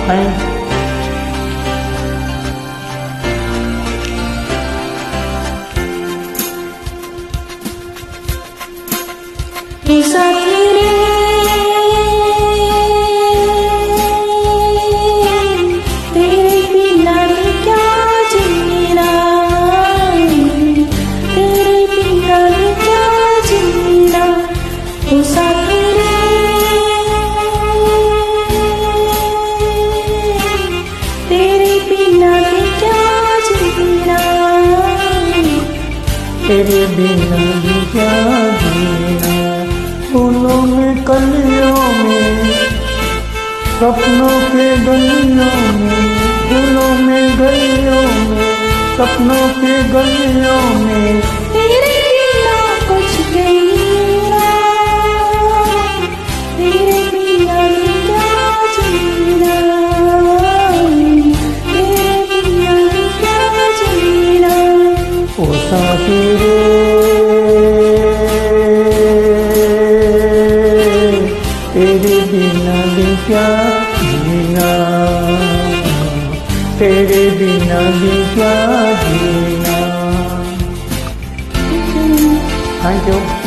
Thank साथी रे तेरे बिना भी क्या जीना, तेरे बिना भी क्या जीना। ओ साथी रे तेरे बिना भी क्या जीना, तेरे बिना भी क्या जीना। फूलों में कलियों में सपनों के गलियों में, फूलों में गलियों में सपनों के गलियों में, तेरे बिना कुछ नहीं ना, तेरे बिना भी क्या जीना, तेरे बिना भी क्या जीना। ओ साथी रे तेरे बिना भी क्या जीना, तेरे बिना भी क्या जीना। Thank you.